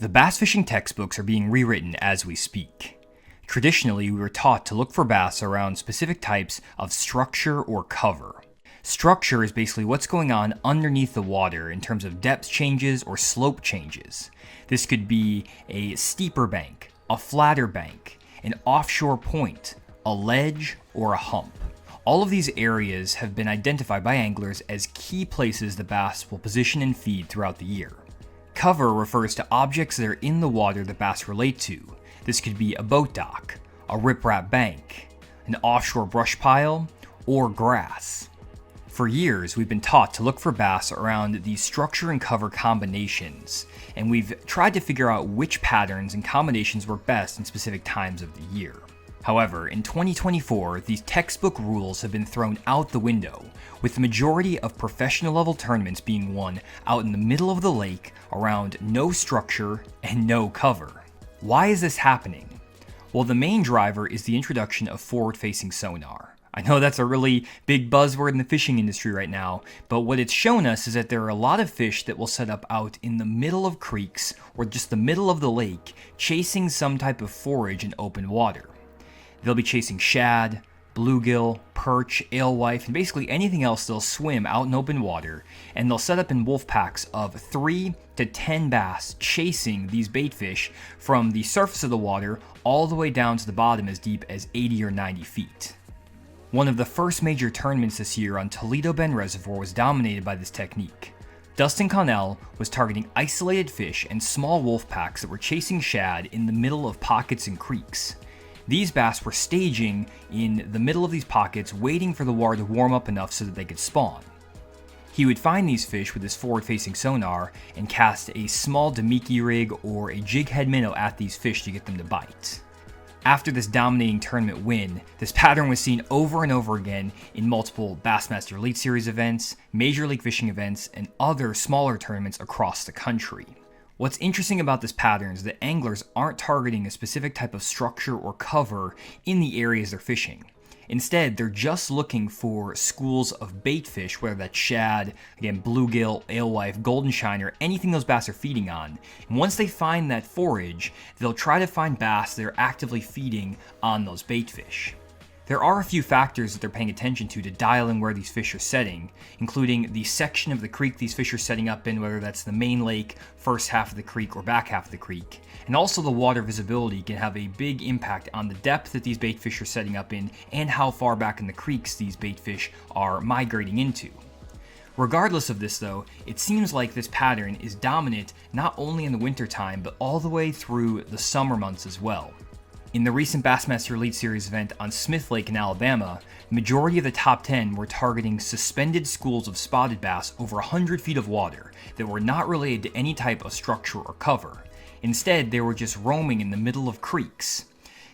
The bass fishing textbooks are being rewritten as we speak. Traditionally, we were taught to look for bass around specific types of structure or cover. Structure is basically what's going on underneath the water in terms of depth changes or slope changes. This could be a steeper bank, a flatter bank, an offshore point, a ledge, or a hump. All of these areas have been identified by anglers as key places the bass will position and feed throughout the year. Cover refers to objects that are in the water the bass relate to. This could be a boat dock, a riprap bank, an offshore brush pile, or grass. For years, we've been taught to look for bass around these structure and cover combinations, and we've tried to figure out which patterns and combinations work best in specific times of the year. However, in 2024, these textbook rules have been thrown out the window, with the majority of professional level tournaments being won out in the middle of the lake around no structure and no cover. Why is this happening? Well, the main driver is the introduction of forward-facing sonar. I know that's a really big buzzword in the fishing industry right now, but what it's shown us is that there are a lot of fish that will set up out in the middle of creeks or just the middle of the lake, chasing some type of forage in open water. They'll be chasing shad, bluegill, perch, alewife, and basically anything else they'll swim out in open water, and they'll set up in wolf packs of 3 to 10 bass chasing these bait fish from the surface of the water all the way down to the bottom as deep as 80 or 90 feet. One of the first major tournaments this year on Toledo Bend Reservoir was dominated by this technique. Dustin Connell was targeting isolated fish and small wolf packs that were chasing shad in the middle of pockets and creeks. These bass were staging in the middle of these pockets, waiting for the water to warm up enough so that they could spawn. He would find these fish with his forward-facing sonar and cast a small Damiki rig or a jig head minnow at these fish to get them to bite. After this dominating tournament win, this pattern was seen over and over again in multiple Bassmaster Elite Series events, Major League Fishing events, and other smaller tournaments across the country. What's interesting about this pattern is that anglers aren't targeting a specific type of structure or cover in the areas they're fishing. Instead, they're just looking for schools of bait fish, whether that's shad, again, bluegill, alewife, golden shiner, anything those bass are feeding on. And once they find that forage, they'll try to find bass that are actively feeding on those bait fish. There are a few factors that they're paying attention to dial in where these fish are setting, including the section of the creek these fish are setting up in, whether that's the main lake, first half of the creek, or back half of the creek. And also the water visibility can have a big impact on the depth that these bait fish are setting up in and how far back in the creeks these bait fish are migrating into. Regardless of this though, it seems like this pattern is dominant not only in the wintertime, but all the way through the summer months as well. In the recent Bassmaster Elite Series event on Smith Lake in Alabama, the majority of the top 10 were targeting suspended schools of spotted bass over 100 feet of water that were not related to any type of structure or cover. Instead, they were just roaming in the middle of creeks.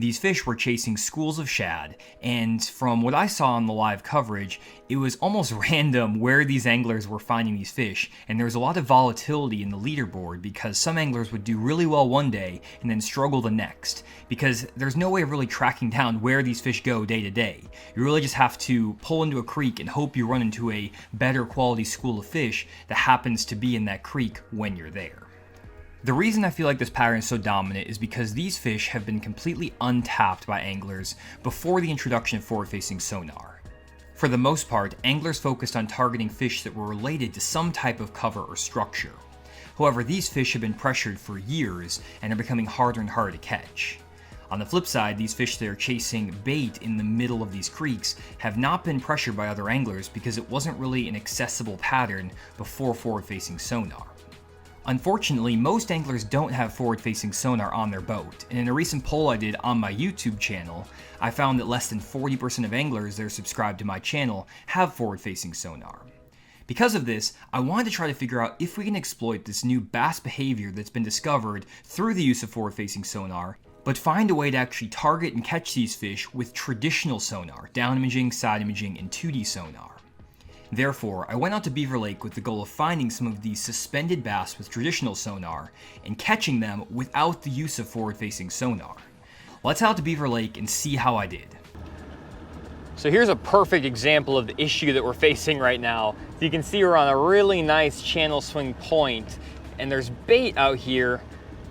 These fish were chasing schools of shad, and from what I saw on the live coverage, it was almost random where these anglers were finding these fish, and there was a lot of volatility in the leaderboard because some anglers would do really well one day and then struggle the next, because there's no way of really tracking down where these fish go day to day. You really just have to pull into a creek and hope you run into a better quality school of fish that happens to be in that creek when you're there. The reason I feel like this pattern is so dominant is because these fish have been completely untapped by anglers before the introduction of forward-facing sonar. For the most part, anglers focused on targeting fish that were related to some type of cover or structure. However, these fish have been pressured for years and are becoming harder and harder to catch. On the flip side, these fish that are chasing bait in the middle of these creeks have not been pressured by other anglers because it wasn't really an accessible pattern before forward-facing sonar. Unfortunately, most anglers don't have forward-facing sonar on their boat, and in a recent poll I did on my YouTube channel, I found that less than 40% of anglers that are subscribed to my channel have forward-facing sonar. Because of this, I wanted to try to figure out if we can exploit this new bass behavior that's been discovered through the use of forward-facing sonar, but find a way to actually target and catch these fish with traditional sonar, down imaging, side imaging, and 2D sonar. Therefore, I went out to Beaver Lake with the goal of finding some of these suspended bass with traditional sonar and catching them without the use of forward-facing sonar. Let's head out to Beaver Lake and see how I did. So here's a perfect example of the issue that we're facing right now. You can see we're on a really nice channel swing point, and there's bait out here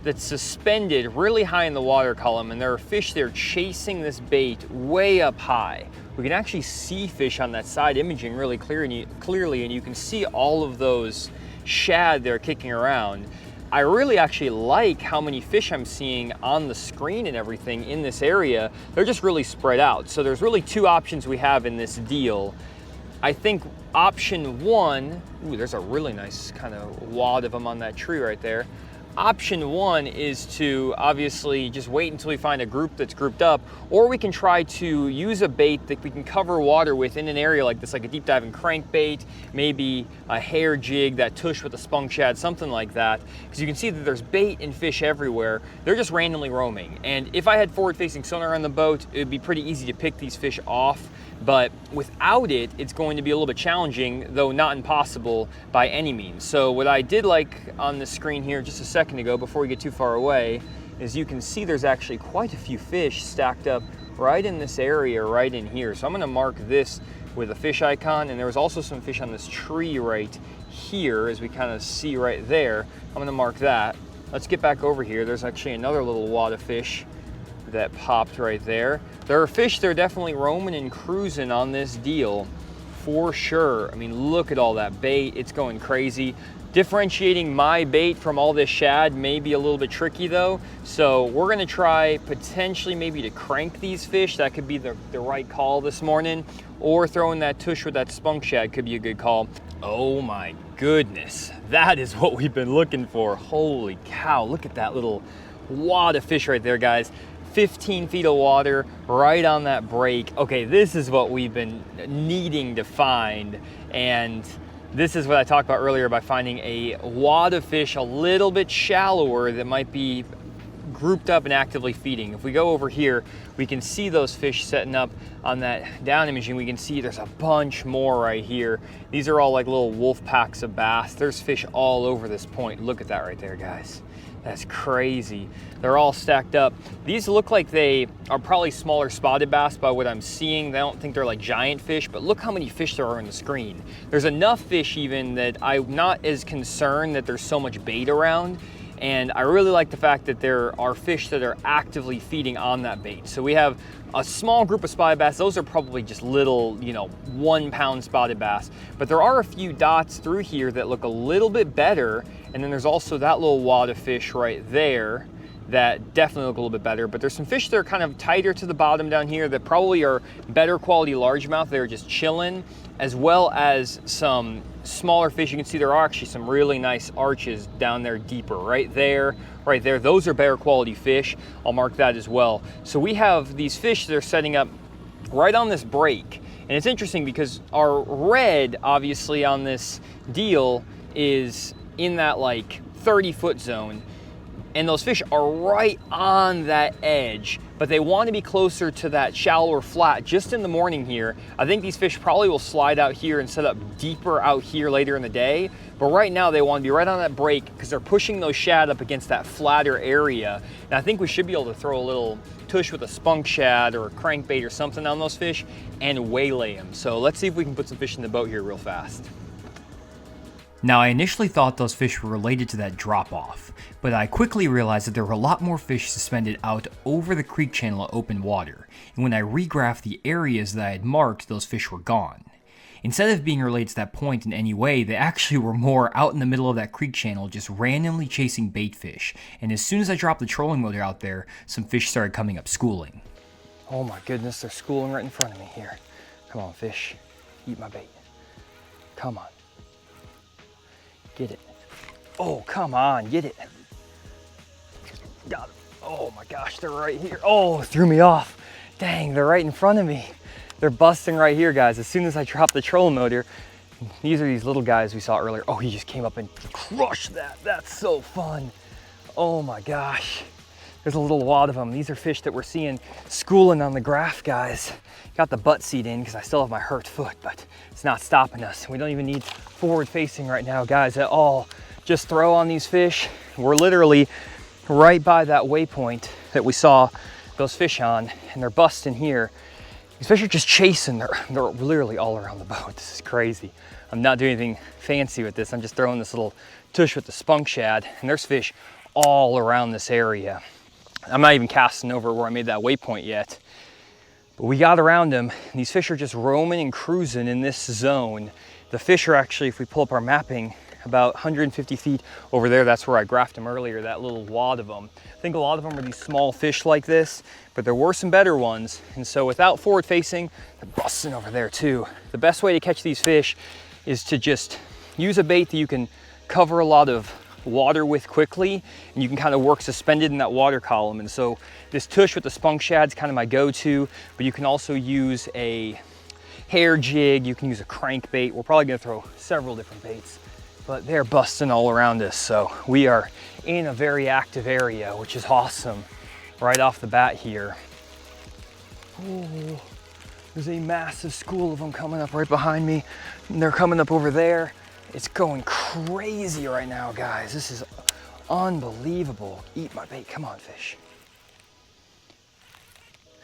that's suspended really high in the water column, and there are fish there chasing this bait way up high. We can actually see fish on that side imaging really clearly, and you can see all of those shad there kicking around. I really actually like how many fish I'm seeing on the screen and everything in this area. They're just really spread out. So there's really two options we have in this deal. I think option one, ooh, there's a really nice kind of wad of them on that tree right there. Option one is to obviously just wait until we find a group that's grouped up, or we can try to use a bait that we can cover water with in an area like this, like a deep diving crankbait, maybe a hair jig, that tush with a spunk shad, something like that. Because you can see that there's bait and fish everywhere. They're just randomly roaming. And if I had forward-facing sonar on the boat, it would be pretty easy to pick these fish off. But without it, it's going to be a little bit challenging, though not impossible by any means. So what I did like on the screen here just a second ago, before we get too far away, is you can see there's actually quite a few fish stacked up right in this area, right in here. So I'm gonna mark this with a fish icon, and there was also some fish on this tree right here, as we kind of see right there. I'm gonna mark that. Let's get back over here. There's actually another little wad of fish that popped right there. There are fish that are definitely roaming and cruising on this deal for sure. I mean, look at all that bait. It's going crazy. Differentiating my bait from all this shad may be a little bit tricky though. So we're gonna try potentially maybe to crank these fish. That could be the right call this morning. Or throwing that tush with that spunk shad could be a good call. Oh my goodness. That is what we've been looking for. Holy cow, look at that little wad of fish right there, guys. 15 feet of water right on that break. Okay, this is what we've been needing to find, and this is what I talked about earlier by finding a wad of fish a little bit shallower that might be grouped up and actively feeding. If we go over here, we can see those fish setting up on that down imaging. We can see there's a bunch more right here. These are all like little wolf packs of bass. There's fish all over this point. Look at that right there, guys. That's crazy. They're all stacked up. These look like they are probably smaller spotted bass by what I'm seeing. I don't think they're like giant fish, but look how many fish there are on the screen. There's enough fish even that I'm not as concerned that there's so much bait around. And I really like the fact that there are fish that are actively feeding on that bait. So we have a small group of spotted bass. Those are probably just little, 1 pound spotted bass. But there are a few dots through here that look a little bit better. And then there's also that little wad of fish right there that definitely look a little bit better. But there's some fish that are kind of tighter to the bottom down here that probably are better quality largemouth. They're just chilling, as well as some smaller fish. You can see there are actually some really nice arches down there deeper, right there. Those are better quality fish. I'll mark that as well. So we have these fish that are setting up right on this break. And it's interesting because our red, obviously, on this deal is in that like 30-foot zone. And those fish are right on that edge, but they want to be closer to that shallower flat just in the morning here. I think these fish probably will slide out here and set up deeper out here later in the day. But right now they want to be right on that break because they're pushing those shad up against that flatter area. And I think we should be able to throw a little tush with a spunk shad or a crankbait or something on those fish and waylay them. So let's see if we can put some fish in the boat here real fast. Now, I initially thought those fish were related to that drop-off, but I quickly realized that there were a lot more fish suspended out over the creek channel at open water, and when I regraphed the areas that I had marked, those fish were gone. Instead of being related to that point in any way, they actually were more out in the middle of that creek channel just randomly chasing bait fish, and as soon as I dropped the trolling motor out there, some fish started coming up schooling. Oh my goodness, they're schooling right in front of me here. Come on, fish, eat my bait. Come on. Get it. Oh, come on, get it. Got it. Oh my gosh, they're right here. Oh, it threw me off. Dang, they're right in front of me. They're busting right here, guys. As soon as I drop the trolling motor, these are these little guys we saw earlier. Oh, he just came up and crushed that. That's so fun. Oh my gosh. There's a little wad of them. These are fish that we're seeing schooling on the graph, guys. Got the butt seat in because I still have my hurt foot, but it's not stopping us. We don't even need forward facing right now, guys, at all. Just throw on these fish. We're literally right by that waypoint that we saw those fish on, and they're busting here. These fish are just chasing. They're literally all around the boat. This is crazy. I'm not doing anything fancy with this. I'm just throwing this little tush with the spunk shad, and there's fish all around this area. I'm not even casting over where I made that waypoint yet. But we got around them, and these fish are just roaming and cruising in this zone. The fish are actually, if we pull up our mapping, about 150 feet over there. That's where I graphed them earlier, that little wad of them. I think a lot of them are these small fish like this, but there were some better ones. And so without forward facing, they're busting over there too. The best way to catch these fish is to just use a bait that you can cover a lot of water with quickly, and you can kind of work suspended in that water column. And so this tush with the spunk shad is kind of my go-to, but you can also use a hair jig, you can use a crankbait. We're probably gonna throw several different baits, but they're busting all around us. So we are in a very active area, which is awesome right off the bat here. Oh, there's a massive school of them coming up right behind me, and they're coming up over there. It's going crazy right now, guys. This is unbelievable. Eat my bait, come on, fish.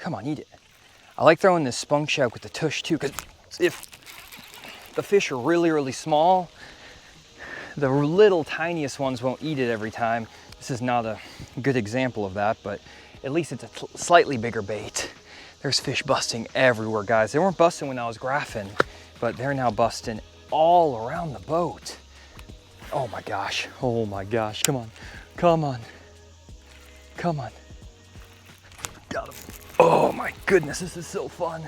Come on, eat it. I like throwing this spunk shad with the tush too, because if the fish are really, really small, the little tiniest ones won't eat it every time. This is not a good example of that, but at least it's a slightly bigger bait. There's fish busting everywhere, guys. They weren't busting when I was graphing, but they're now busting all around the boat. Oh my gosh, come on, come on, come on. Got him. Oh my goodness, this is so fun.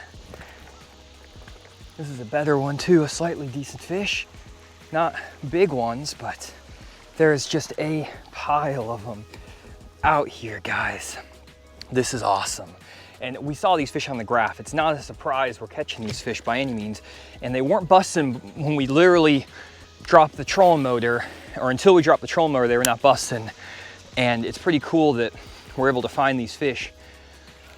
This is a better one too, a slightly decent fish. Not big ones, but there's just a pile of them out here, guys. This is awesome. And we saw these fish on the graph. It's not a surprise we're catching these fish by any means. And they weren't busting when we literally dropped the trolling motor, or until we dropped the trolling motor, they were not busting. And it's pretty cool that we're able to find these fish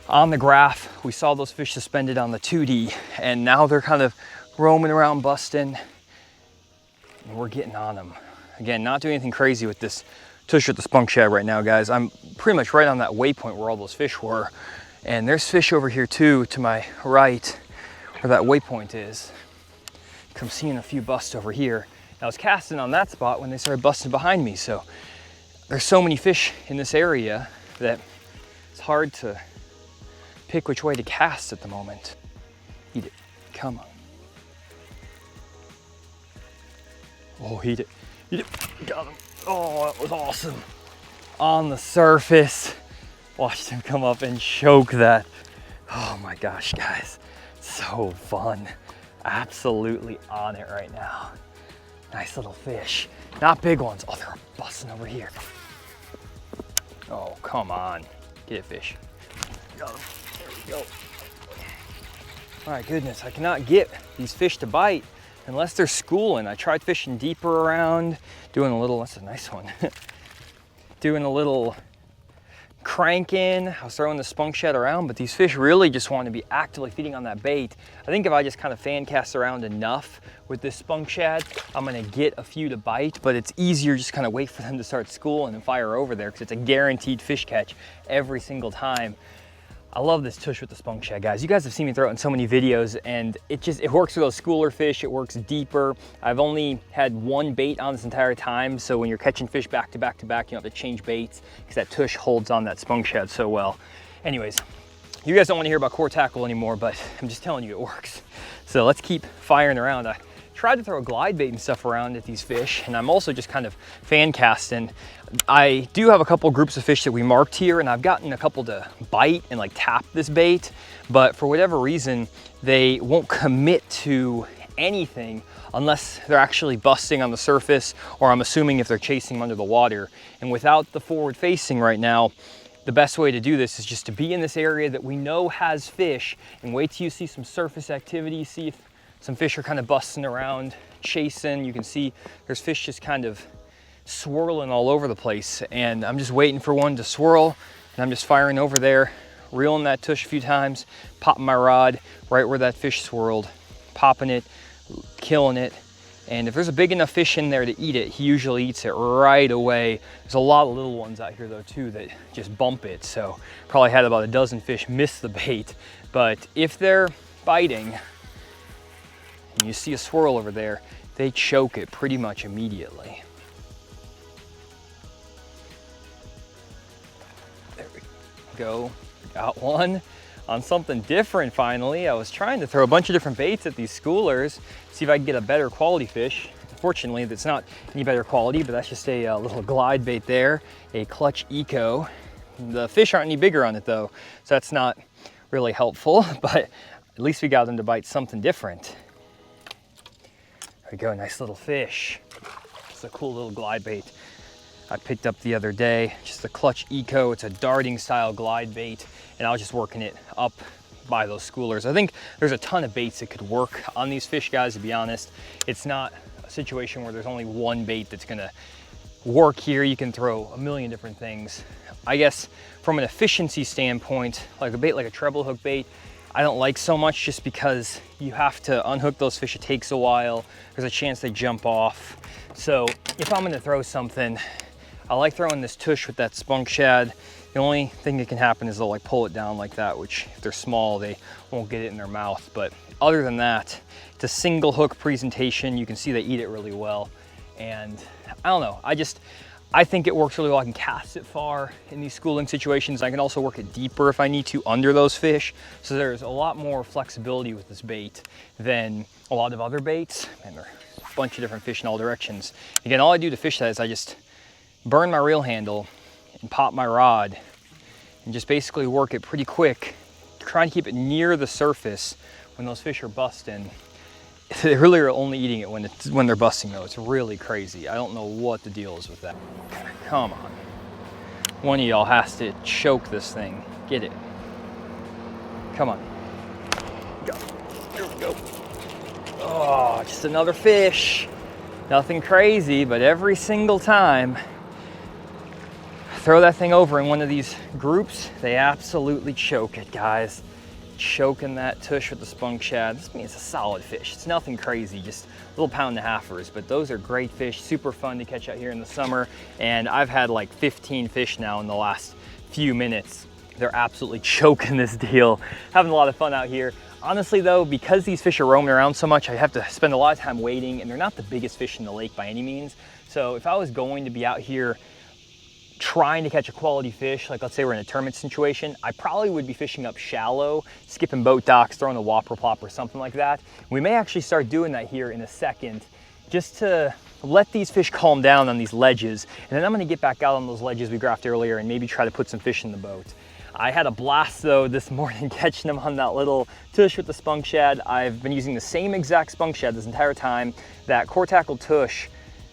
on the graph. We saw those fish suspended on the 2D, and now they're kind of roaming around busting, and we're getting on them. Again, not doing anything crazy with this tush with the spunk shad right now, guys. I'm pretty much right on that waypoint where all those fish were. And there's fish over here too, to my right, where that waypoint is. I'm seeing a few busts over here. I was casting on that spot when they started busting behind me. So there's so many fish in this area that it's hard to pick which way to cast at the moment. Eat it, come on. Oh, eat it, got him. Oh, that was awesome. On the surface. Watched him come up and choke that. Oh my gosh, guys, so fun. Absolutely on it right now. Nice little fish. Not big ones. Oh, they're busting over here. Oh, come on. Get it, fish. Got him. There we go. My goodness, I cannot get these fish to bite unless they're schooling. I tried fishing deeper around, doing a little, that's a nice one. Doing a little cranking. I was throwing the spunk shad around, but these fish really just want to be actively feeding on that bait. I think if I just kind of fan cast around enough with this spunk shad, I'm gonna get a few to bite, but it's easier just kind of wait for them to start schooling and fire over there, because it's a guaranteed fish catch every single time. I love this tush with the spunk shad, guys. You guys have seen me throw it in so many videos, and it works for those schooler fish. It works deeper. I've only had one bait on this entire time, so when you're catching fish back to back to back, you don't have to change baits because that tush holds on that spunk shad so well. Anyways, you guys don't want to hear about core tackle anymore, but I'm just telling you it works. So let's keep firing around. I tried to throw a glide bait and stuff around at these fish, and I'm also just kind of fan casting. I do have a couple groups of fish that we marked here, and I've gotten a couple to bite and like tap this bait, but for whatever reason, they won't commit to anything unless they're actually busting on the surface, or I'm assuming if they're chasing them under the water. And without the forward facing right now, the best way to do this is just to be in this area that we know has fish and wait till you see some surface activity, see if some fish are kind of busting around, chasing. You can see there's fish just kind of swirling all over the place, and I'm just waiting for one to swirl, and I'm just firing over there, reeling that tush a few times, popping my rod right where that fish swirled, popping it, killing it. And if there's a big enough fish in there to eat it, he usually eats it right away. There's a lot of little ones out here though too that just bump it, so probably had about a dozen fish miss the bait. But if they're biting and you see a swirl over there, they choke it pretty much immediately. go. Got one on something different finally. I was trying to throw a bunch of different baits at these schoolers, see if I could get a better quality fish. Unfortunately, that's not any better quality, but that's just a little glide bait there, a Clutch Eco. The fish aren't any bigger on it though, so that's not really helpful, but at least we got them to bite something different. There we go, nice little fish. It's a cool little glide bait I picked up the other day, just the Clutch Eco. It's a darting style glide bait, and I was just working it up by those schoolers. I think there's a ton of baits that could work on these fish, guys, to be honest. It's not a situation where there's only one bait that's gonna work here. You can throw a million different things. I guess from an efficiency standpoint, like a bait like a treble hook bait, I don't like so much, just because you have to unhook those fish. It takes a while. There's a chance they jump off. So if I'm gonna throw something, I like throwing this tush with that Spunk shad. The only thing that can happen is they'll like pull it down like that, which if they're small, they won't get it in their mouth. But other than that, it's a single hook presentation. You can see they eat it really well. And I don't know, I think it works really well. I can cast it far in these schooling situations. I can also work it deeper if I need to under those fish. So there's a lot more flexibility with this bait than a lot of other baits. And there are a bunch of different fish in all directions. Again, all I do to fish that is I just burn my reel handle and pop my rod and just basically work it pretty quick, trying to keep it near the surface when those fish are busting. They really are only eating it when they're busting though. It's really crazy. I don't know what the deal is with that. Come on. One of y'all has to choke this thing. Get it. Come on. Go. Here we go. Oh, just another fish. Nothing crazy, but every single time I throw that thing over in one of these groups, they absolutely choke it, guys. Choking that tush with the Spunk shad. This means it's a solid fish. It's nothing crazy, just little 1.5-pounders, but those are great fish, super fun to catch out here in the summer. And I've had like 15 fish now in the last few minutes. They're absolutely choking this deal. Having a lot of fun out here. Honestly though, because these fish are roaming around so much, I have to spend a lot of time waiting, and they're not the biggest fish in the lake by any means. So if I was going to be out here trying to catch a quality fish, like let's say we're in a tournament situation, I probably would be fishing up shallow, skipping boat docks, throwing a whopper plop or something like that. We may actually start doing that here in a second, just to let these fish calm down on these ledges. And then I'm gonna get back out on those ledges we graphed earlier and maybe try to put some fish in the boat. I had a blast though this morning catching them on that little tush with the Spunk shad. I've been using the same exact Spunk shad this entire time. That core tackle tush,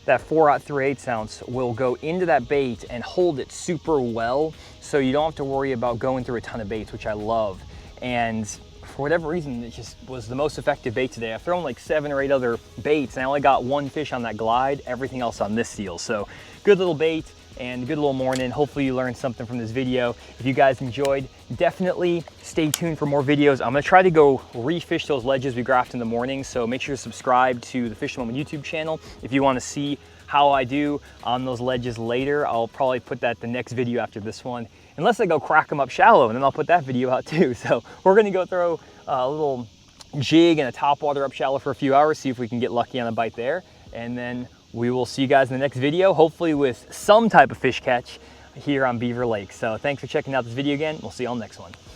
that 4/3/8 ounce, will go into that bait and hold it super well, so you don't have to worry about going through a ton of baits, which I love. And for whatever reason, it just was the most effective bait today. I've thrown like 7 or 8 other baits, and I only got 1 fish on that glide, everything else on this seal. So good little bait and good little morning. Hopefully you learned something from this video. If you guys enjoyed, definitely stay tuned for more videos. I'm gonna try to go refish those ledges we graphed in the morning, so make sure to subscribe to the Fish Moment YouTube channel if you wanna see how I do on those ledges later. I'll probably put that the next video after this one, unless I go crack them up shallow, and then I'll put that video out too. So we're gonna go throw a little jig and a topwater up shallow for a few hours, see if we can get lucky on a bite there, and then we will see you guys in the next video, hopefully with some type of fish catch here on Beaver Lake. So thanks for checking out this video again. We'll see you on the next one.